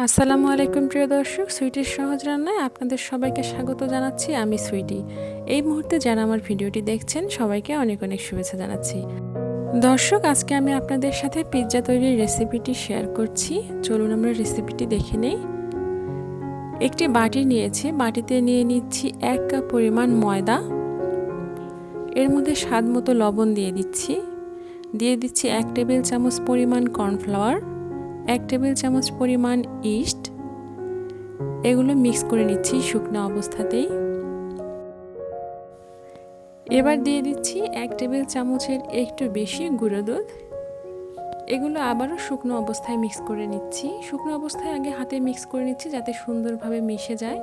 আসসালামু আলাইকুম প্রিয় দর্শক, সুইটির সহজ রান্নায় আপনাদের সবাইকে স্বাগত জানাচ্ছি। আমি সুইটি। এই মুহূর্তে যারা আমার ভিডিওটি দেখছেন সবাইকে অনেক অনেক শুভেচ্ছা জানাচ্ছি। দর্শক, আজকে আমি আপনাদের সাথে পিৎজা তৈরির রেসিপিটি শেয়ার করছি। চলুন আমরা রেসিপিটি দেখে নেই। একটি বাটি নিয়েছি, বাটিতে নিয়ে নিচ্ছি 1 কাপ পরিমাণ ময়দা। এর মধ্যে স্বাদ মতো লবণ দিয়ে দিচ্ছি। 1 টেবিল চামচ পরিমাণ কর্নফ্লাওয়ার, 1 টেবিল চামচ পরিমাণ ইস্ট। এগুলো মিক্স করে নিচ্ছি শুকনো অবস্থাতেই। এবার দিয়ে দিচ্ছি 1 টেবিল চামচের একটু বেশি গুঁড়ো দুধ। এগুলো আবারও শুকনো অবস্থায় মিক্স করে নিচ্ছি। শুকনো অবস্থায় আগে হাতে মিক্স করে নিচ্ছি যাতে সুন্দরভাবে মিশে যায়।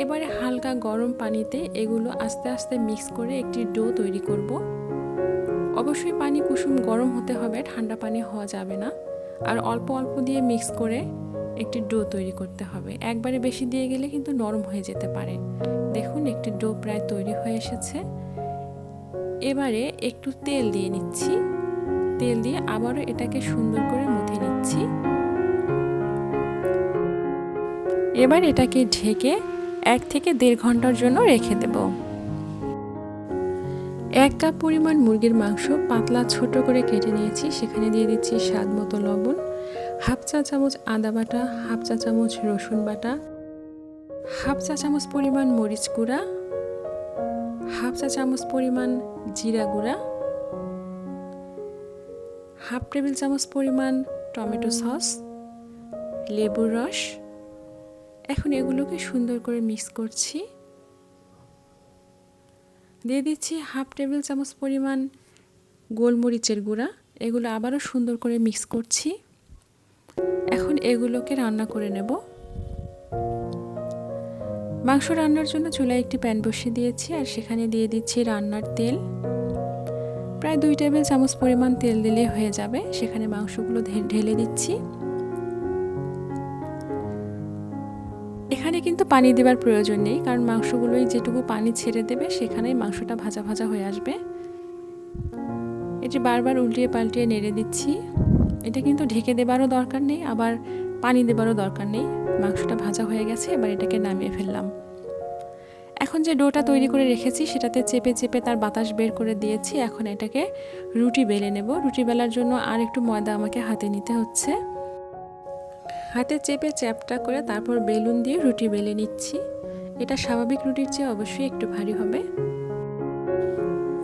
এবারে হালকা গরম পানিতে এগুলো আস্তে আস্তে মিক্স করে একটি ডো তৈরি করব। অবশ্যই পানি কুসুম গরম হতে হবে, ঠান্ডা পানি হওয়া যাবে না। আর অল্প অল্প দিয়ে মিক্স করে একটি ডো তৈরি করতে হবে। একবারে বেশি দিয়ে গেলে কিন্তু নরম হয়ে যেতে পারে। দেখুন, একটি ডো প্রায় তৈরি হয়ে এসেছে। এবারে একটু তেল দিয়ে নিচ্ছি। তেল দিয়ে আবারও এটাকে সুন্দর করে মুথে নিচ্ছি। এবার এটাকে ঢেকে 1 থেকে 1.5 ঘন্টার জন্য রেখে দেব। 1 কাপ পরিমাণ মুরগির মাংস পাতলা ছোট করে কেটে নিয়েছি। সেখানে দিয়ে দিচ্ছি স্বাদ মতো লবণ, হাফ চা চামচ আদা বাটা, হাফ চা চামচ রসুন বাটা, হাফ চা চামচ পরিমাণ মরিচ গুঁড়া, হাফ চা চামচ পরিমাণ জিরা গুঁড়া, হাফ টেবিল চামচ পরিমাণ টমেটো সস, লেবুর রস। এখন এগুলোকে সুন্দর করে মিক্স করছি। দিয়ে দিচ্ছি হাফ টেবিল চামচ পরিমাণ গোলমরিচের গুঁড়া। এগুলো আবারও সুন্দর করে মিক্স করছি। এখন এগুলোকে রান্না করে নেব। মাংস রান্নার জন্য চুলায় একটি প্যান বসিয়ে দিয়েছি আর সেখানে দিয়ে দিচ্ছি রান্নার তেল। প্রায় 2 টেবিল চামচ পরিমাণ তেল দিলে হয়ে যাবে। সেখানে মাংসগুলো ঢেলে দিচ্ছি। এখানে কিন্তু পানি দেওয়ার প্রয়োজন নেই, কারণ মাংসগুলোই যেটুকু পানি ছেড়ে দেবে সেখানেই মাংসটা ভাজা ভাজা হয়ে আসবে। এটি বারবার উল্টিয়ে পাল্টিয়ে নেড়ে দিচ্ছি। এটা কিন্তু ঢেকে দেবারও দরকার নেই, আবার পানি দেবারও দরকার নেই। মাংসটা ভাজা হয়ে গেছে, এবার এটাকে নামিয়ে ফেললাম। এখন যে ডোটা তৈরি করে রেখেছি সেটাতে চেপে চেপে তার বাতাস বের করে দিয়েছি। এখন এটাকে রুটি বেলে নেব। রুটি বেলার জন্য আর একটু ময়দা আমাকে হাতে নিতে হচ্ছে। হাতে চেপে চ্যাপটা করে তারপর বেলুন দিয়ে রুটি বেলে নিচ্ছি। এটা স্বাভাবিক রুটির চেয়ে অবশ্যই একটু ভারী হবে।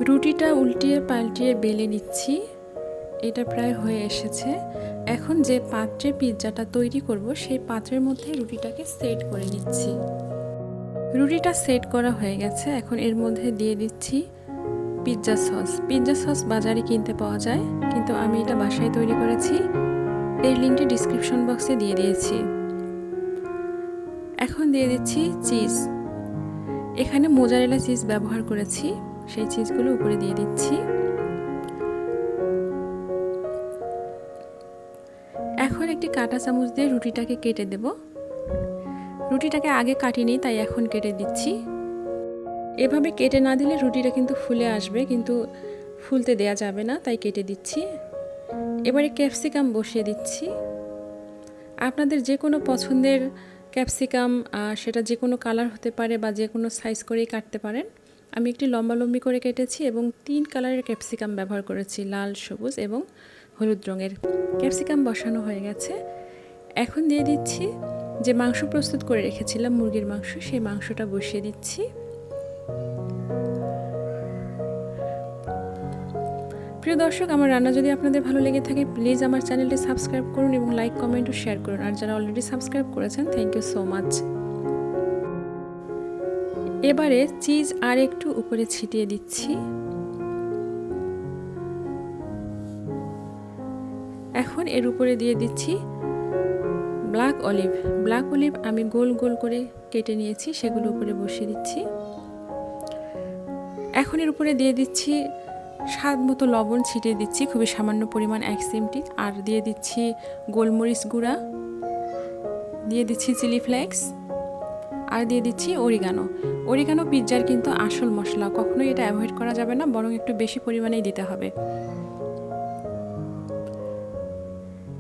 রুটিটা উল্টিয়ে পাল্টিয়ে বেলে নিচ্ছি। এটা প্রায় হয়ে এসেছে। এখন যে পাত্রে পিৎজাটা তৈরি করব সেই পাত্রের মধ্যে রুটিটাকে সেট করে নিচ্ছি। রুটিটা সেট করা হয়ে গেছে। এখন এর মধ্যে দিয়ে দিচ্ছি পিৎজা সস। পিৎজা সস বাজারে কিনতে পাওয়া যায়, কিন্তু আমি এটা বাসায় তৈরি করেছি। এর লিঙ্কটি ডিসক্রিপশন বক্সে দিয়ে দিয়েছি। এখন দিয়ে দিচ্ছি চিজ। এখানে মোজারেলা চিজ ব্যবহার করেছি, সেই চিজগুলো উপরে দিয়ে দিচ্ছি। এখন একটি কাঁটা চামচ দিয়ে রুটিটাকে কেটে দেব। রুটিটাকে আগে কাটিনি, তাই এখন কেটে দিচ্ছি। এভাবে কেটে না দিলে রুটিটা কিন্তু ফুলে আসবে, কিন্তু ফুলতে দেয়া যাবে না, তাই কেটে দিচ্ছি। এবারে ক্যাপসিকাম বসিয়ে দিচ্ছি। আপনাদের যে কোনো পছন্দের ক্যাপসিকাম, সেটা যে কোনো কালার হতে পারে বা যে কোনো সাইজ করেই কাটতে পারেন। আমি একটি লম্বালম্বি করে কেটেছি এবং 3 কালারের ক্যাপসিকাম ব্যবহার করেছি, লাল, সবুজ এবং হলুদ রঙের। ক্যাপসিকাম বসানো হয়ে গেছে। এখন দিয়ে দিচ্ছি যে মাংস প্রস্তুত করে রেখেছিলাম, মুরগির মাংস, সেই মাংসটা বসিয়ে দিচ্ছি। প্রিয় দর্শক, আমার রান্না যদি আপনাদের ভালো লেগে থাকে প্লিজ আমার চ্যানেলটি সাবস্ক্রাইব করুন এবং লাইক, কমেন্ট ও শেয়ার করুন। আর যারা অলরেডি সাবস্ক্রাইব করেছেন, থ্যাংক ইউ সো মাচ। এবারে চিজ আর একটু উপরে ছিটিয়ে দিচ্ছি। এখন এর উপরে দিয়ে দিচ্ছি ব্ল্যাক অলিভ। ব্ল্যাক অলিভ আমি গোল গোল করে কেটে নিয়েছি, সেগুলো উপরে বসিয়ে দিচ্ছি। এখন এর উপরে দিয়ে দিচ্ছি স্বাদ মতো লবণ, ছিটিয়ে দিচ্ছি খুবই সামান্য পরিমাণ, 1 চিমটি। আর দিয়ে দিচ্ছি গোলমরিচ গুঁড়া, দিয়ে দিচ্ছি চিলি ফ্লেক্স, আর দিয়ে দিচ্ছি অরিগানো। অরিগানো পিৎজার কিন্তু আসল মশলা, কখনোই এটা অ্যাভয়েড করা যাবে না, বরং একটু বেশি পরিমাণেই দিতে হবে।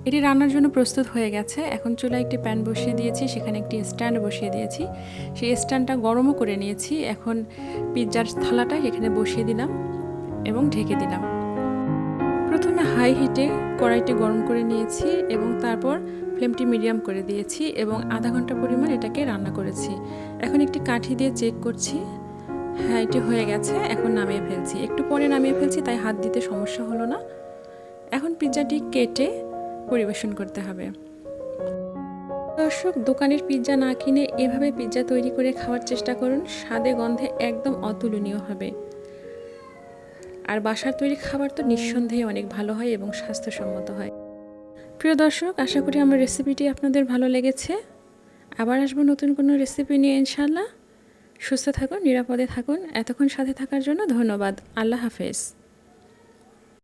এটি রান্নার জন্য প্রস্তুত হয়ে গেছে। এখন চুলায় একটি প্যান বসিয়ে দিয়েছি, সেখানে একটি স্ট্যান্ড বসিয়ে দিয়েছি। সেই স্ট্যান্ডটা গরমও করে নিয়েছি। এখন পিৎজার থালাটা এখানে বসিয়ে দিলাম এবং ঢেকে দিলাম। প্রথমে হাই হিটে কড়াইটি গরম করে নিয়েছি এবং তারপর ফ্লেমটি মিডিয়াম করে দিয়েছি এবং আধা ঘন্টা পরিমাণ এটাকে রান্না করেছি। এখন একটি কাঠি দিয়ে চেক করছি, হ্যাঁ এটি হয়ে গেছে। এখন নামিয়ে ফেলছি, একটু পরে নামিয়ে ফেলছি, তাই হাত দিতে সমস্যা হলো না। এখন পিৎজাটি কেটে পরিবেশন করতে হবে। দর্শক, দোকানের পিৎজা না কিনে এভাবে পিৎজা তৈরি করে খাওয়ার চেষ্টা করুন, স্বাদে গন্ধে একদম অতুলনীয় হবে। আর বাসার তৈরি খাবার তো নিঃসন্দেহে অনেক ভালো হয় এবং স্বাস্থ্যসম্মত হয়। প্রিয় দর্শক, আশা করি আমার রেসিপিটি আপনাদের ভালো লেগেছে। আবার আসবো নতুন কোনো রেসিপি নিয়ে ইনশাআল্লাহ। সুস্থ থাকুন, নিরাপদে থাকুন। এতক্ষণ সাথে থাকার জন্য ধন্যবাদ। আল্লাহ হাফেজ।